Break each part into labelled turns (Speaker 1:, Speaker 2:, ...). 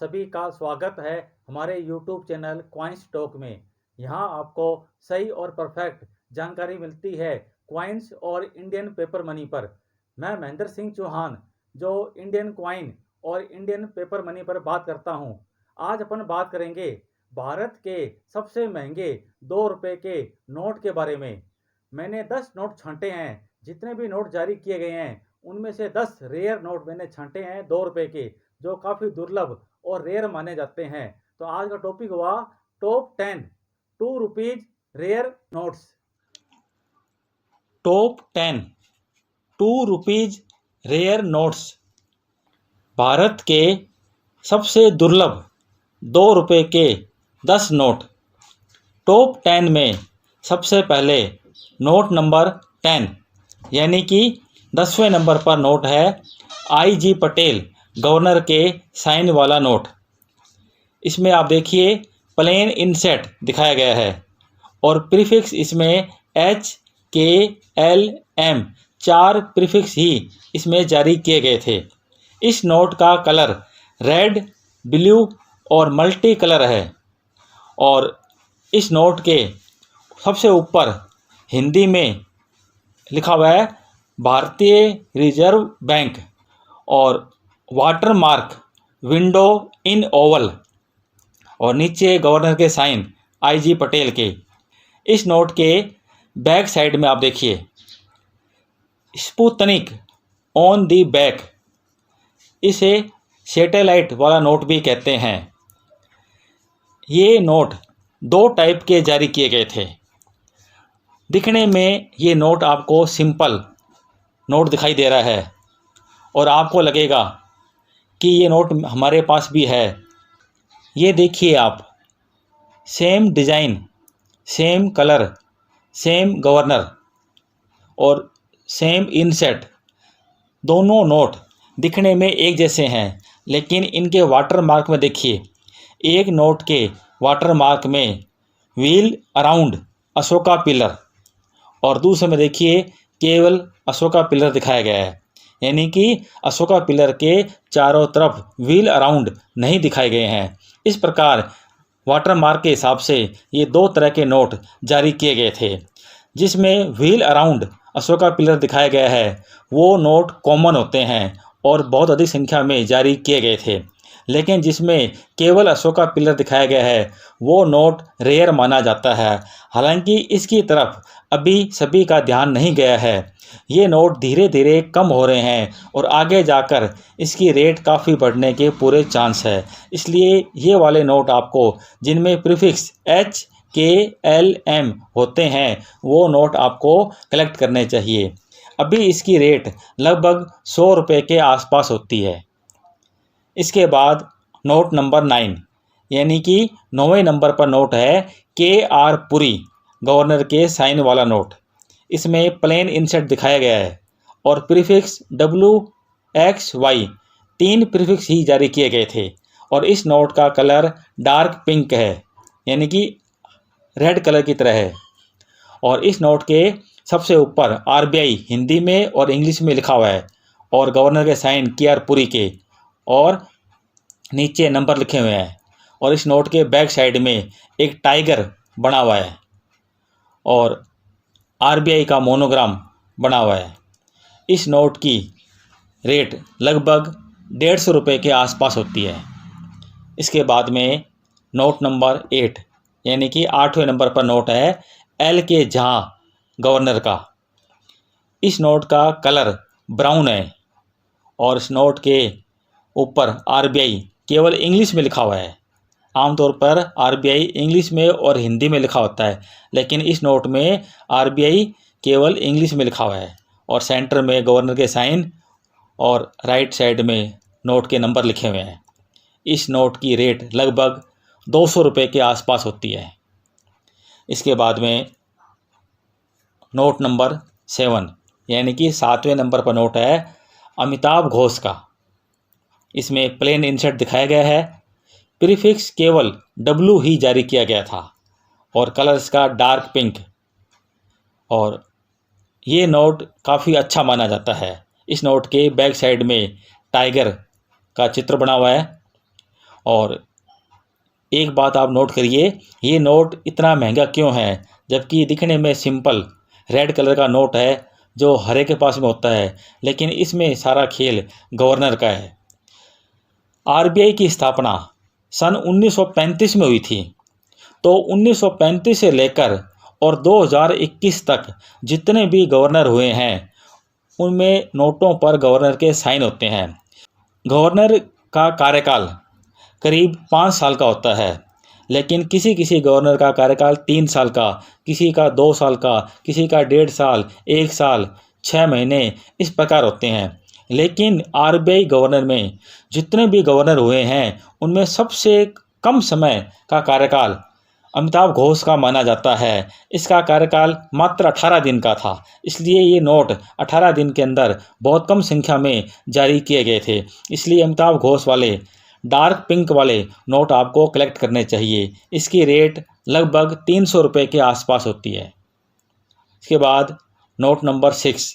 Speaker 1: सभी का स्वागत है हमारे YouTube चैनल कॉइन्स टॉक में। यहाँ आपको सही और परफेक्ट जानकारी मिलती है कॉइन्स और इंडियन पेपर मनी पर। मैं महेंद्र सिंह चौहान जो इंडियन कॉइन और इंडियन पेपर मनी पर बात करता हूँ। आज अपन बात करेंगे भारत के सबसे महंगे 2 रुपये के नोट के बारे में। मैंने 10 नोट छांटे हैं। जितने भी नोट जारी किए गए हैं उनमें से 10 रेयर नोट मैंने छांटे हैं 2 रुपये के, जो काफ़ी दुर्लभ और रेयर माने जाते हैं। तो आज का टॉपिक हुआ top 10 2 rupees rare notes.
Speaker 2: Top 10 2 rupees rare notes. Bharat के सबसे दुर्लभ 2 रुपये के 10 नोट। टॉप 10 में सबसे पहले नोट नंबर 10 यानी कि 10वें नंबर पर नोट है IG पटेल गवर्नर के साइन वाला नोट। इसमें आप देखिए प्लेन इनसेट दिखाया गया है और प्रीफिक्स इसमें HKLM 4 प्रीफिक्स ही इसमें जारी किए गए थे। इस नोट का कलर रेड, ब्लू और मल्टी कलर है और इस नोट के सबसे ऊपर हिंदी में लिखा हुआ है भारतीय रिजर्व बैंक और water mark window in Oval और नीचे गवर्नर के साइन IG पटेल के। इस नोट के बैक साइड में आप देखिए स्पुतनिक ऑन दी बैक। इसे सैटेलाइट वाला नोट भी कहते हैं। ये नोट 2 टाइप के जारी किए गए थे। दिखने में ये नोट आपको सिंपल नोट दिखाई दे रहा है और आपको लगेगा कि ये नोट हमारे पास भी है। ये देखिए आप, same design, same colour, same governor और सेम इनसेट। दोनों नोट दिखने में एक जैसे हैं, लेकिन इनके वाटर मार्क में देखिए, एक नोट के वाटर मार्क में व्हील अराउंड अशोका पिलर और दूसरे में देखिए केवल अशोका पिलर दिखाया गया है, यानी कि अशोका पिलर के चारों तरफ व्हील अराउंड नहीं दिखाए गए हैं। इस प्रकार वाटर मार्क के हिसाब से ये 2 तरह के नोट जारी किए गए थे। जिसमें व्हील अराउंड अशोका पिलर दिखाया गया है वो नोट कॉमन होते हैं और बहुत अधिक संख्या में जारी किए गए थे, लेकिन जिसमें केवल अशोका पिलर दिखाया गया है वो नोट रेयर माना जाता है। हालांकि इसकी तरफ अभी सभी का ध्यान नहीं गया है। ये नोट धीरे धीरे कम हो रहे हैं और आगे जाकर इसकी रेट काफ़ी बढ़ने के पूरे चांस है। इसलिए ये वाले नोट आपको जिनमें प्रीफिक्स HKLM होते हैं वो नोट आपको कलेक्ट करने चाहिए। अभी इसकी रेट लगभग 100 रुपये के आसपास होती है। इसके बाद नोट नंबर 9 यानी कि 9वें नंबर पर नोट है KR पुरी गवर्नर के साइन वाला नोट। इसमें प्लेन इनसेट दिखाया गया है और प्रीफिक्स WXY 3 प्रीफिक्स ही जारी किए गए थे और इस नोट का कलर डार्क पिंक है, यानी कि रेड कलर की तरह है। और इस नोट के सबसे ऊपर RBI हिंदी में और इंग्लिश में लिखा हुआ है और गवर्नर के साइन KR पुरी के और नीचे नंबर लिखे हुए हैं और इस नोट के बैक साइड में एक टाइगर बना हुआ है और RBI का मोनोग्राम बना हुआ है। इस नोट की रेट लगभग 150 रुपये के आसपास होती है। इसके बाद में नोट नंबर 8 यानी कि 8वें नंबर पर नोट है LK झा गवर्नर का। इस नोट का कलर ब्राउन है और इस नोट के ऊपर RBI केवल इंग्लिश में लिखा हुआ है। आमतौर पर RBI इंग्लिश में और हिंदी में लिखा होता है, लेकिन इस नोट में RBI केवल इंग्लिश में लिखा हुआ है और सेंटर में गवर्नर के साइन और राइट साइड में नोट के नंबर लिखे हुए हैं। इस नोट की रेट लगभग 200 रुपये के आसपास होती है। इसके बाद में नोट नंबर 7 यानी कि 7वें नंबर पर नोट है अमिताभ घोष का। इसमें प्लेन इनसेट दिखाया गया है, प्रीफिक्स केवल W ही जारी किया गया था और कलर इसका डार्क पिंक और ये नोट काफ़ी अच्छा माना जाता है। इस नोट के बैक साइड में टाइगर का चित्र बना हुआ है और एक बात आप नोट करिए, ये नोट इतना महंगा क्यों है, जबकि दिखने में सिंपल रेड कलर का नोट है जो हर एक के पास में होता है, लेकिन इसमें सारा खेल गवर्नर का है। आरबीआई की स्थापना सन 1935 में हुई थी, तो 1935 से लेकर और 2021 तक जितने भी गवर्नर हुए हैं उनमें नोटों पर गवर्नर के साइन होते हैं। गवर्नर का कार्यकाल करीब 5 साल का होता है, लेकिन किसी किसी गवर्नर का कार्यकाल 3 साल का, किसी का 2 साल का, किसी का 1.5 साल, 1 साल, 6 महीने, इस प्रकार होते हैं। लेकिन आरबीआई गवर्नर में जितने भी गवर्नर हुए हैं उनमें सबसे कम समय का कार्यकाल अमिताभ घोष का माना जाता है। इसका कार्यकाल मात्र 18 दिन का था, इसलिए ये नोट 18 दिन के अंदर बहुत कम संख्या में जारी किए गए थे। इसलिए अमिताभ घोष वाले डार्क पिंक वाले नोट आपको कलेक्ट करने चाहिए। इसकी रेट लगभग 300 रुपये के आसपास होती है। इसके बाद नोट नंबर 6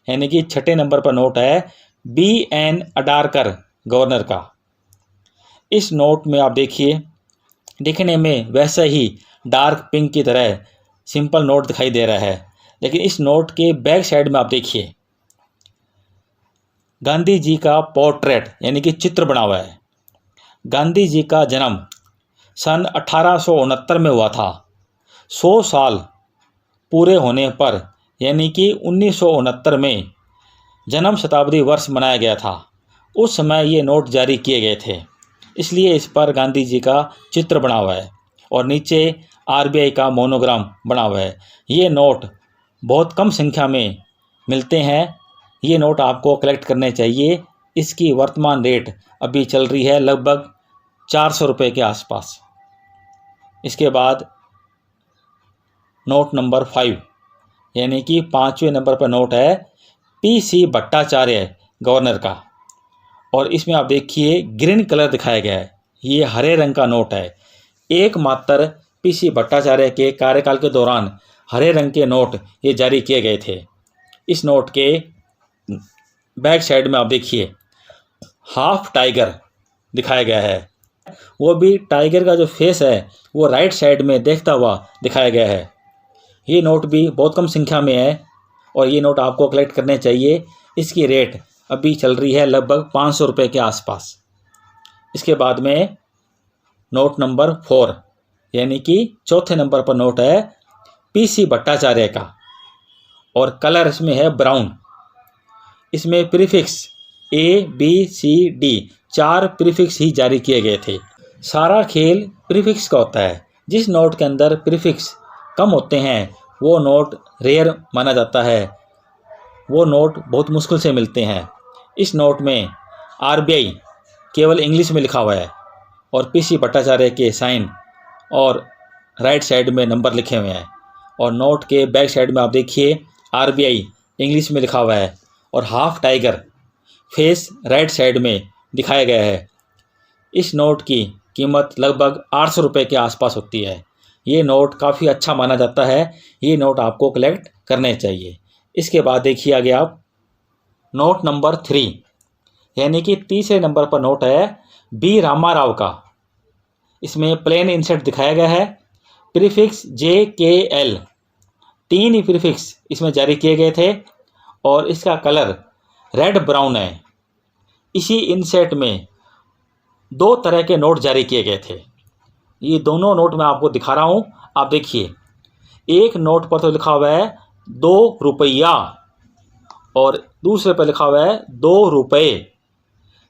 Speaker 2: यानी कि 6ठे नंबर पर नोट है BN अडारकर गवर्नर का। इस नोट में आप देखिए, दिखने में वैसे ही डार्क पिंक की तरह सिंपल नोट दिखाई दे रहा है, लेकिन इस नोट के बैक साइड में आप देखिए गांधी जी का पोर्ट्रेट यानी कि चित्र बना हुआ है। गांधी जी का जन्म सन 1869 में हुआ था। 100 साल पूरे होने पर यानी कि 1969 में जन्म शताब्दी वर्ष मनाया गया था। उस समय ये नोट जारी किए गए थे, इसलिए इस पर गांधी जी का चित्र बना हुआ है और नीचे आरबीआई का मोनोग्राम बना हुआ है। ये नोट बहुत कम संख्या में मिलते हैं। ये नोट आपको कलेक्ट करने चाहिए। इसकी वर्तमान रेट अभी चल रही है लगभग 400 रुपये के आसपास। इसके बाद नोट नंबर 5 यानी कि 5वें नंबर पर नोट है PC भट्टाचार्य गवर्नर का, और इसमें आप देखिए ग्रीन कलर दिखाया गया है। ये हरे रंग का नोट है। एकमात्र PC भट्टाचार्य के कार्यकाल के दौरान हरे रंग के नोट ये जारी किए गए थे। इस नोट के बैक साइड में आप देखिए हाफ टाइगर दिखाया गया है। वो भी टाइगर का जो फेस है वो राइट साइड में देखता हुआ दिखाया गया है। ये नोट भी बहुत कम संख्या में है और ये नोट आपको कलेक्ट करने चाहिए। इसकी रेट अभी चल रही है लगभग 500 रुपये के आसपास। इसके बाद में नोट नंबर 4 यानी कि चौथे नंबर पर नोट है PC भट्टाचार्य का, और कलर इसमें है ब्राउन। इसमें प्रीफिक्स ABCD 4 प्रीफिक्स ही जारी किए गए थे। सारा खेल प्रीफिक्स का होता है। जिस नोट के अंदर प्रीफिक्स कम होते हैं वो नोट रेयर माना जाता है, वो नोट बहुत मुश्किल से मिलते हैं। इस नोट में आरबीआई केवल इंग्लिश में लिखा हुआ है और PC भट्टाचार्य के साइन और राइट साइड में नंबर लिखे हुए हैं, और नोट के बैक साइड में आप देखिए आरबीआई इंग्लिश में लिखा हुआ है और half tiger face right side में दिखाया गया है। इस नोट की कीमत लगभग 800 रुपये के आसपास होती है। ये नोट काफ़ी अच्छा माना जाता है। ये नोट आपको कलेक्ट करने चाहिए। इसके बाद देखिए आगे आप नोट नंबर 3 यानी कि तीसरे नंबर पर नोट है B रामाराव का। इसमें प्लेन इंसर्ट दिखाया गया है। प्रीफिक्स JKL 3 ही प्रीफिक्स इसमें जारी किए गए थे और इसका कलर रेड ब्राउन है। इसी इंसर्ट में 2 तरह के नोट जारी किए गए थे। ये दोनों नोट मैं आपको दिखा रहा हूँ, आप देखिए। एक नोट पर तो लिखा हुआ है 2 रुपया और दूसरे पर लिखा हुआ है 2 रुपये,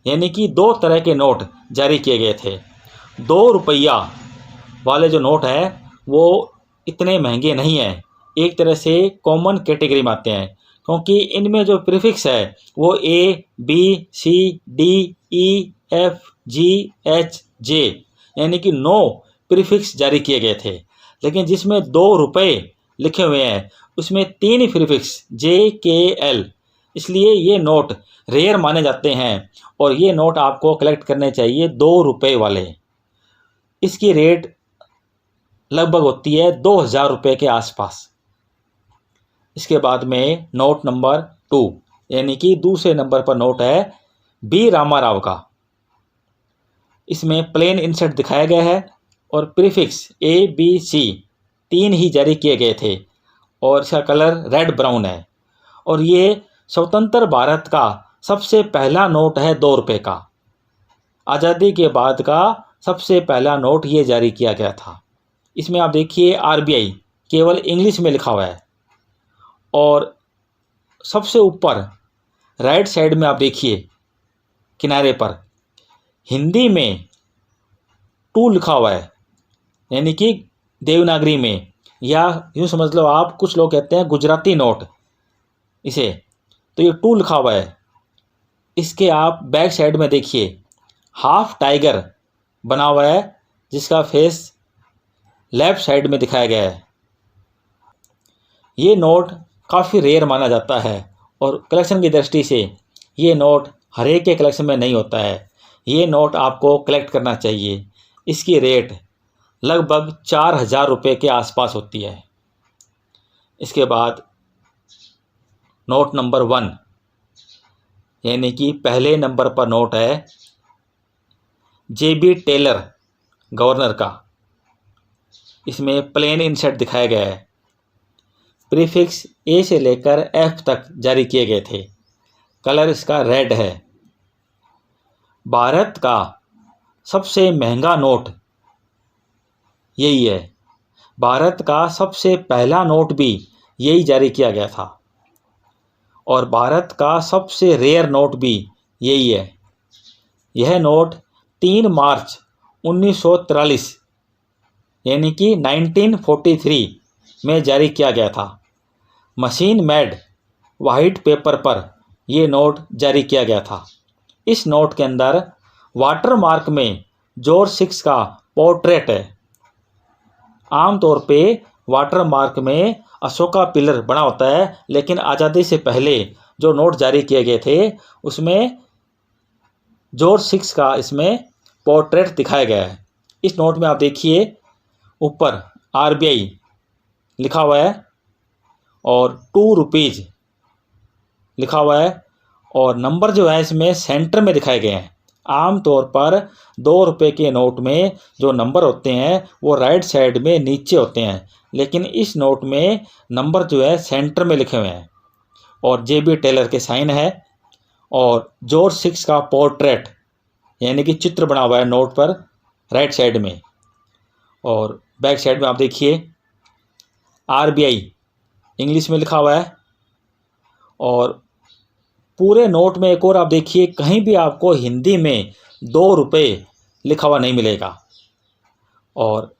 Speaker 2: यानी कि 2 तरह के नोट जारी किए गए थे। 2 रुपया वाले जो नोट हैं वो इतने महंगे नहीं हैं, एक तरह से कॉमन कैटेगरी में आते हैं, क्योंकि इनमें जो प्रीफिक्स है वो ABCDEFGHJ यानी कि 9 प्रीफिक्स जारी किए गए थे। लेकिन जिसमें 2 रुपये लिखे हुए हैं उसमें 3 ही प्रीफिक्स JKL, इसलिए ये नोट रेयर माने जाते हैं और ये नोट आपको कलेक्ट करने चाहिए 2 रुपये वाले। इसकी रेट लगभग होती है 2000 रुपये के आसपास। इसके बाद में नोट नंबर 2 यानी कि दूसरे नंबर पर नोट है B रामाराव का। इसमें प्लेन इंसर्ट दिखाया गया है और प्रीफिक्स ABC 3 ही जारी किए गए थे और इसका कलर रेड ब्राउन है। और ये स्वतंत्र भारत का सबसे पहला नोट है 2 रुपये का। आज़ादी के बाद का सबसे पहला नोट ये जारी किया गया था। इसमें आप देखिए RBI केवल इंग्लिश में लिखा हुआ है और सबसे ऊपर राइट साइड में आप देखिए किनारे पर हिंदी में 2 लिखा हुआ है, यानी कि देवनागरी में, या यूँ समझ लो आप, कुछ लोग कहते हैं गुजराती नोट इसे, तो ये 2 लिखा हुआ है। इसके आप बैक साइड में देखिए हाफ टाइगर बना हुआ है जिसका फेस लेफ्ट साइड में दिखाया गया है। ये नोट काफ़ी रेयर माना जाता है और कलेक्शन की दृष्टि से ये नोट हर एक के कलेक्शन में नहीं होता है। ये नोट आपको कलेक्ट करना चाहिए। इसकी रेट लगभग 4,000 रुपये के आसपास होती है। इसके बाद नोट नंबर 1, यानी कि पहले नंबर पर नोट है JB टेलर गवर्नर का। इसमें प्लेन इंसर्ट दिखाया गया है। प्रीफिक्स A से लेकर F तक जारी किए गए थे। कलर इसका रेड है। भारत का सबसे महंगा नोट यही है। भारत का सबसे पहला नोट भी यही जारी किया गया था और भारत का सबसे रेयर नोट भी यही है। यह नोट 3 मार्च 1943 यानी कि 1943 में जारी किया गया था। मशीन मेड वाइट पेपर पर यह नोट जारी किया गया था। इस नोट के अंदर वाटर मार्क में जॉर्ज 6 का पोर्ट्रेट है। आमतौर पे वाटर मार्क में अशोका पिलर बना होता है, लेकिन आज़ादी से पहले जो नोट जारी किए गए थे उसमें जॉर्ज 6 का इसमें पोर्ट्रेट दिखाया गया है। इस नोट में आप देखिए ऊपर RBI लिखा हुआ है और 2 रुपीज़ लिखा हुआ है और नंबर जो है इसमें सेंटर में दिखाए गए हैं। आमतौर पर 2 रुपये के नोट में जो नंबर होते हैं वो राइट साइड में नीचे होते हैं, लेकिन इस नोट में नंबर जो है सेंटर में लिखे हुए हैं और JB टेलर के साइन है और जॉर्ज 6 का पोर्ट्रेट यानी कि चित्र बना हुआ है नोट पर राइट साइड में। और बैक साइड में आप देखिए RBI इंग्लिश में लिखा हुआ है और पूरे नोट में एक और आप देखिए कहीं भी आपको हिंदी में 2 रुपये लिखा हुआ नहीं मिलेगा। और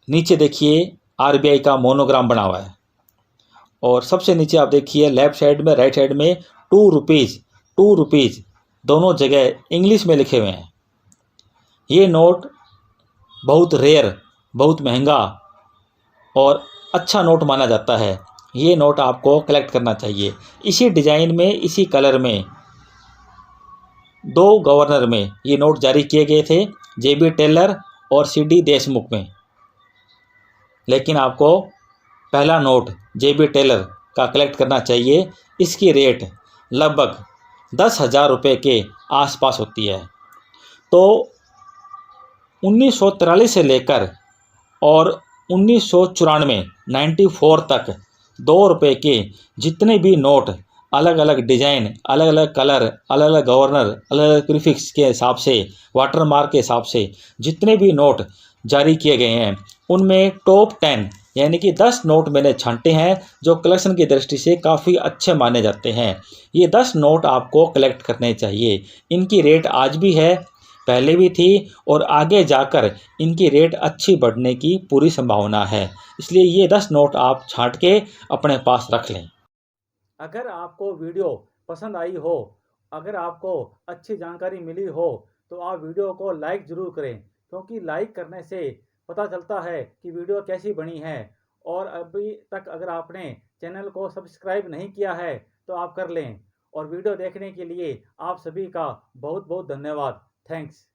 Speaker 2: नीचे देखिए RBI का मोनोग्राम बना हुआ है और सबसे नीचे आप देखिए लेफ्ट साइड में राइट साइड में 2 रुपीज़ दोनों जगह इंग्लिश में लिखे हुए हैं। ये नोट बहुत रेयर, बहुत महंगा और अच्छा नोट माना जाता है। ये नोट आपको कलेक्ट करना चाहिए। इसी डिज़ाइन में, इसी कलर में 2 गवर्नर में ये नोट जारी किए गए थे, JB टेलर और CD देशमुख में। लेकिन आपको पहला नोट JB टेलर का कलेक्ट करना चाहिए। इसकी रेट लगभग 10,000 रुपये के आसपास होती है। तो 1943 से लेकर और 1994 तक 2 रुपये के जितने भी नोट अलग अलग डिज़ाइन, अलग अलग कलर, अलग अलग गवर्नर, अलग अलग प्रीफिक्स के हिसाब से, वाटर मार्क के हिसाब से जितने भी नोट जारी किए गए हैं उनमें टॉप 10 यानी कि 10 नोट मैंने छांटे हैं जो कलेक्शन की दृष्टि से काफ़ी अच्छे माने जाते हैं। ये 10 नोट आपको कलेक्ट करने चाहिए। इनकी रेट आज भी है, पहले भी थी और आगे जाकर इनकी रेट अच्छी बढ़ने की पूरी संभावना है। इसलिए ये 10 नोट आप छांट के अपने पास रख लें।
Speaker 1: अगर आपको वीडियो पसंद आई हो, अगर आपको अच्छी जानकारी मिली हो, तो आप वीडियो को लाइक ज़रूर करें, क्योंकि लाइक करने से पता चलता है कि वीडियो कैसी बनी है। और अभी तक अगर आपने चैनल को सब्सक्राइब नहीं किया है तो आप कर लें। और वीडियो देखने के लिए आप सभी का बहुत बहुत धन्यवाद। थैंक्स।